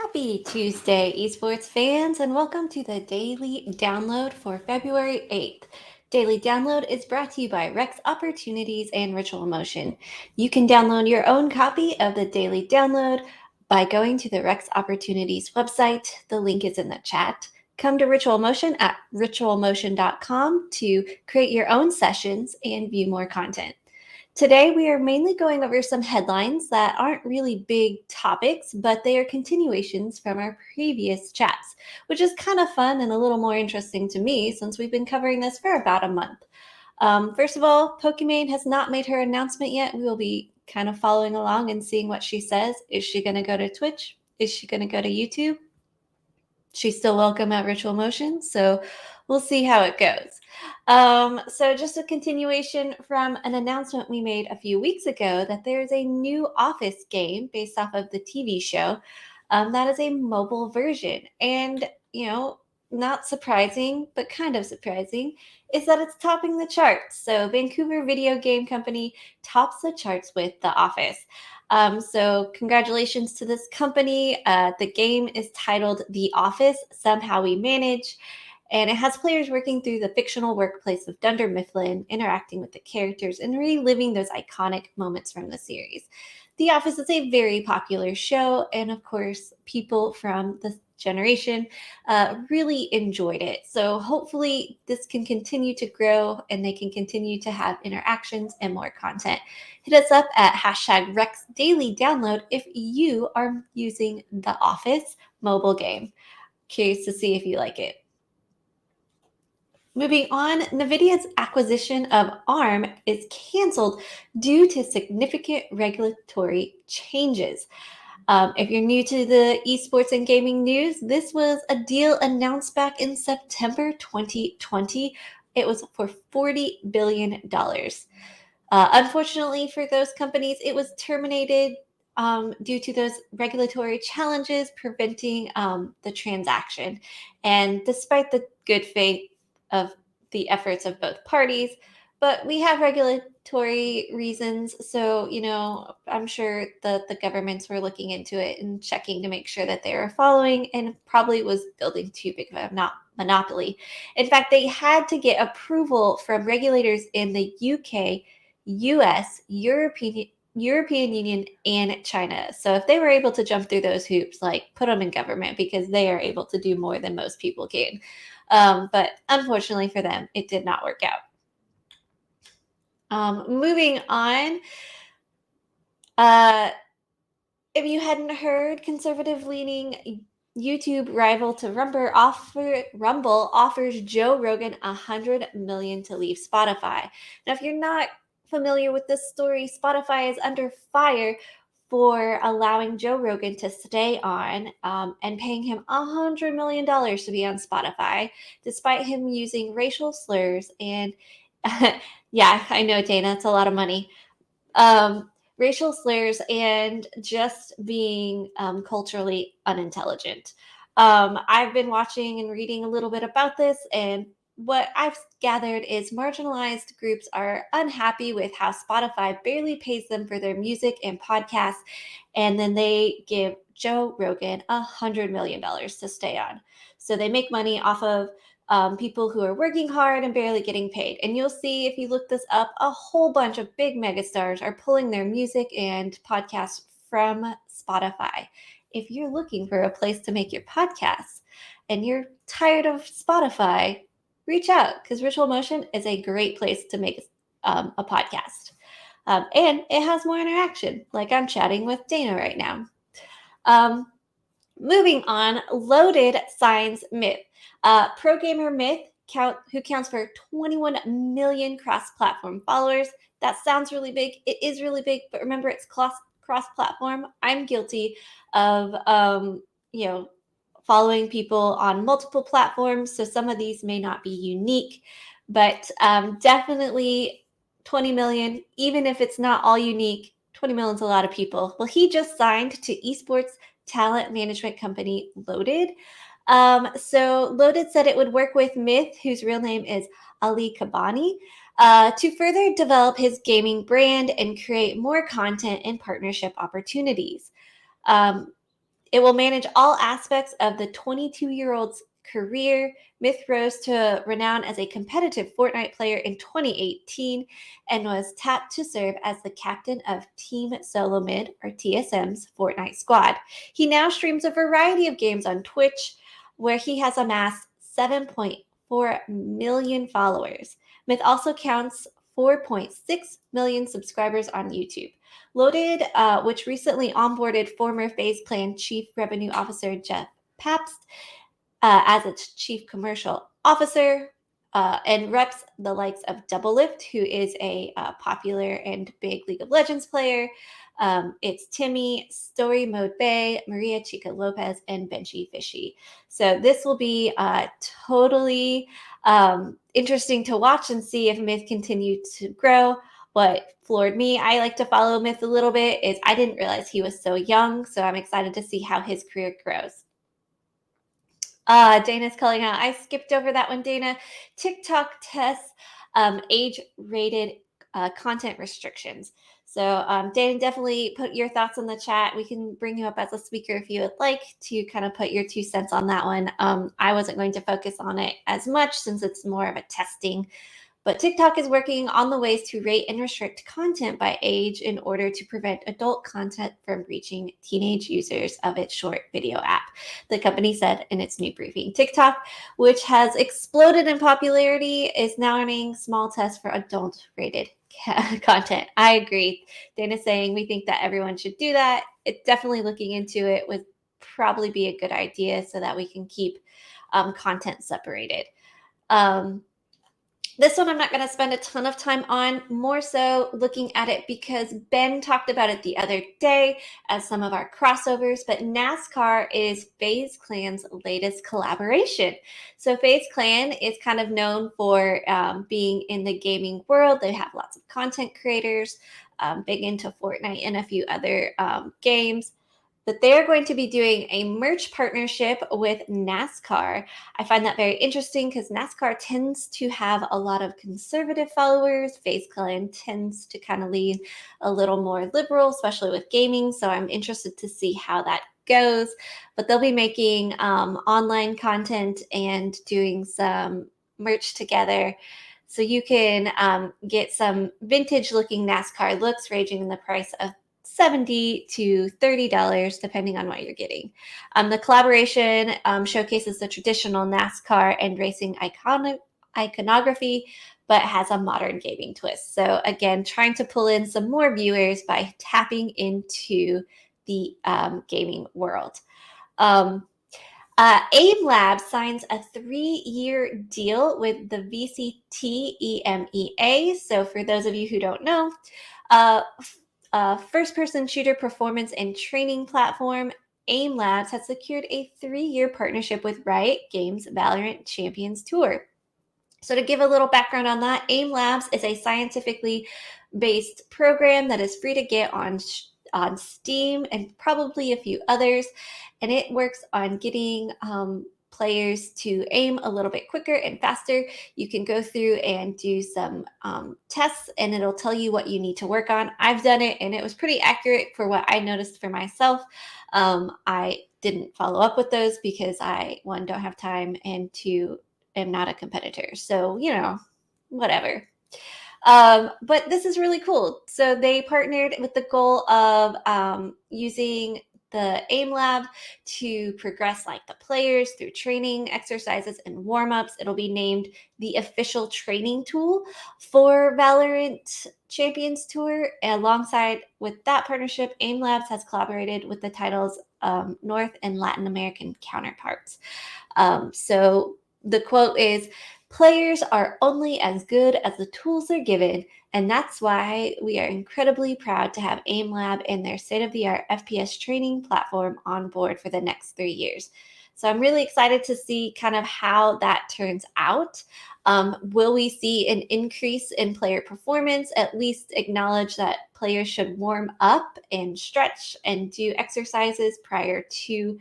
Happy Tuesday, esports fans, and welcome to the Daily Download for February 8th. Daily Download is brought to you by Rex Opportunities and Ritual Motion. You can download your own copy of the Daily Download by going to the Rex Opportunities website. The link is in the chat. Come to Ritual Motion at ritualmotion.com to create your own sessions and view more content. Today, we are mainly going over some headlines that aren't really big topics, but they are continuations from our previous chats, which is kind of fun and a little more interesting to me since we've been covering this for about a month. First of all, Pokimane has not made her announcement yet. We will be kind of following along and seeing what she says. Is she going to go to Twitch? Is she going to go to YouTube? She's still welcome at Ritual Motion, so we'll see how it goes. So just a continuation from an announcement we made a few weeks ago that there's a new Office game based off of the TV show that is a mobile version. And, not surprising, but kind of surprising, is that it's topping the charts. So Vancouver video game company tops the charts with The Office. So congratulations to this company. The game is titled The Office, Somehow We Manage, and it has players working through the fictional workplace of Dunder Mifflin, interacting with the characters and reliving those iconic moments from the series. The Office is a very popular show, and of course, people from the generation really enjoyed it. So hopefully this can continue to grow and they can continue to have interactions and more content. Hit us up at #RexDailyDownload if you are using the Office mobile game. Curious to see if you like it. Moving on, NVIDIA's acquisition of ARM is canceled due to significant regulatory changes. If you're new to the esports and gaming news, this was a deal announced back in September 2020. It was for $40 billion. Unfortunately for those companies, it was terminated due to those regulatory challenges preventing the transaction. And despite the good faith of the efforts of both parties, but we have regulatory reasons. So, I'm sure that the governments were looking into it and checking to make sure that they were following and probably was building too big of a monopoly. In fact, they had to get approval from regulators in the UK, US, European Union, and China. So if they were able to jump through those hoops, put them in government because they are able to do more than most people can. But unfortunately for them, it did not work out. Moving on, if you hadn't heard, conservative-leaning YouTube rival to Rumble offers Joe Rogan $100 million to leave Spotify. Now, if you're not familiar with this story, Spotify is under fire for allowing Joe Rogan to stay on and paying him $100 million to be on Spotify, despite him using racial slurs and yeah, I know, Dana, it's a lot of money. Racial slurs and just being culturally unintelligent. I've been watching and reading a little bit about this, and what I've gathered is marginalized groups are unhappy with how Spotify barely pays them for their music and podcasts, and then they give Joe Rogan $100 million to stay on. So they make money off of people who are working hard and barely getting paid. And you'll see if you look this up, a whole bunch of big megastars are pulling their music and podcasts from Spotify. If you're looking for a place to make your podcasts and you're tired of Spotify, reach out because Ritual Motion is a great place to make a podcast. And it has more interaction, like I'm chatting with Dana right now. Moving on, Loaded signs Myth. Pro gamer Myth, who counts for 21 million cross-platform followers. That sounds really big. It is really big, but remember, it's cross-platform. I'm guilty of, following people on multiple platforms, so some of these may not be unique, but definitely 20 million, even if it's not all unique, 20 million is a lot of people. Well, he just signed to esports talent management company Loaded. So Loaded said it would work with Myth, whose real name is Ali Kabani, to further develop his gaming brand and create more content and partnership opportunities. It will manage all aspects of the 22-year-old's career. Myth rose to renown as a competitive Fortnite player in 2018 and was tapped to serve as the captain of Team Solo Mid, or TSM's, Fortnite squad. He now streams a variety of games on Twitch, where he has amassed 7.4 million followers. Myth also counts 4.6 million subscribers on YouTube. Loaded, which recently onboarded former FaZe Clan Chief Revenue Officer Jeff Pabst as its Chief Commercial Officer, and reps the likes of Doublelift, who is a popular and big League of Legends player. It's Timmy, Story Mode Bay, Maria Chica Lopez, and Benchy Fishy. So this will be totally interesting to watch and see if Myth continues to grow. What floored me, I like to follow Myth a little bit, is I didn't realize he was so young. So I'm excited to see how his career grows. Dana's calling out. I skipped over that one, Dana. TikTok tests age-rated content restrictions. So, Dana, definitely put your thoughts in the chat. We can bring you up as a speaker if you would like to kind of put your 2 cents on that one. I wasn't going to focus on it as much since it's more of a testing. But TikTok is working on the ways to rate and restrict content by age in order to prevent adult content from reaching teenage users of its short video app, the company said in its new briefing. TikTok, which has exploded in popularity, is now running small tests for adult-rated content. I agree. Dana's saying we think that everyone should do that. It's definitely looking into it would probably be a good idea so that we can keep content separated. This one I'm not going to spend a ton of time on, more so looking at it because Ben talked about it the other day as some of our crossovers, but Nascar is FaZe Clan's latest collaboration. So FaZe Clan is kind of known for being in the gaming world. They have lots of content creators, big into Fortnite and a few other games. But they're going to be doing a merch partnership with Nascar. I find that very interesting because Nascar tends to have a lot of conservative followers. FaZe Clan tends to kind of lean a little more liberal, especially with gaming. So I'm interested to see how that goes. But they'll be making online content and doing some merch together. So you can get some vintage looking Nascar looks ranging in the price of $70 to $30, depending on what you're getting. The collaboration showcases the traditional NASCAR and racing iconography, but has a modern gaming twist. So again, trying to pull in some more viewers by tapping into the gaming world. AIM Labs signs a 3-year deal with the VCT EMEA. So for those of you who don't know, first-person shooter performance and training platform, AIM Labs has secured a 3-year partnership with Riot Games' Valorant Champions Tour. So to give a little background on that, AIM Labs is a scientifically based program that is free to get on Steam and probably a few others, and it works on getting players to aim a little bit quicker and faster. You can go through and do some tests and it'll tell you what you need to work on. I've done it and it was pretty accurate for what I noticed for myself. I didn't follow up with those because I, 1, don't have time, and 2, am not a competitor. So, whatever. But this is really cool. So they partnered with the goal of using the AIM Lab to progress like the players through training, exercises, and warm-ups. It'll be named the official training tool for Valorant Champions Tour. Alongside with that partnership, AIM Labs has collaborated with the title's North and Latin American counterparts. So the quote is, "Players are only as good as the tools they're given, and that's why we are incredibly proud to have AIM Lab and their state-of-the-art FPS training platform on board for the next 3 years." So I'm really excited to see kind of how that turns out. Will we see an increase in player performance? At least acknowledge that players should warm up and stretch and do exercises prior to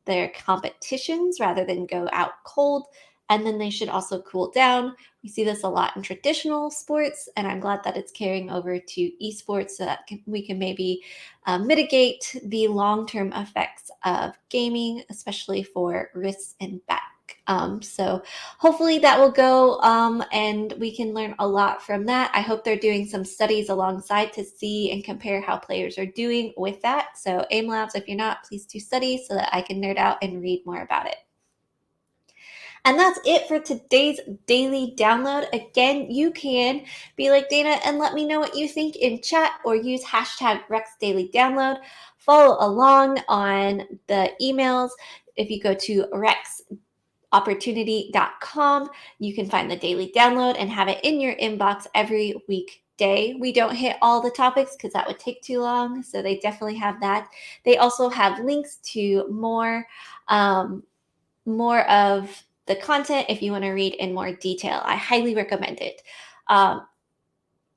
their competitions rather than go out cold. and then they should also cool down. We see this a lot in traditional sports, and I'm glad that it's carrying over to esports so that we can maybe mitigate the long-term effects of gaming, especially for wrists and back. So hopefully that will go and we can learn a lot from that. I hope they're doing some studies alongside to see and compare how players are doing with that. So AIM Labs, if you're not, please do studies so that I can nerd out and read more about it. And that's it for today's daily download. Again, you can be like Dana and let me know what you think in chat or use hashtag RexDailyDownload. Follow along on the emails. If you go to rexopportunity.com, you can find the daily download and have it in your inbox every weekday. We don't hit all the topics because that would take too long, so they definitely have that. They also have links to more of the content if you want to read in more detail. I highly recommend it.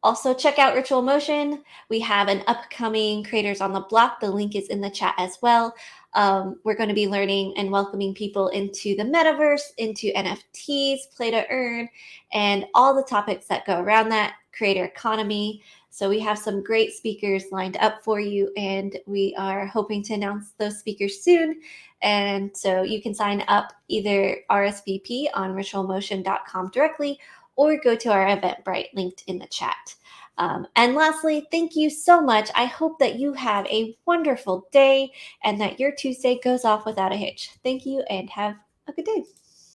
Also, check out Ritual Motion. We have an upcoming Creators on the Block. The link is in the chat as well. We're going to be learning and welcoming people into the metaverse, into NFTs, play to earn, and all the topics that go around that, creator economy. So we have some great speakers lined up for you, and we are hoping to announce those speakers soon. And so you can sign up either RSVP on ritualmotion.com directly or go to our Eventbrite linked in the chat. And lastly, thank you so much. I hope that you have a wonderful day and that your Tuesday goes off without a hitch. Thank you and have a good day.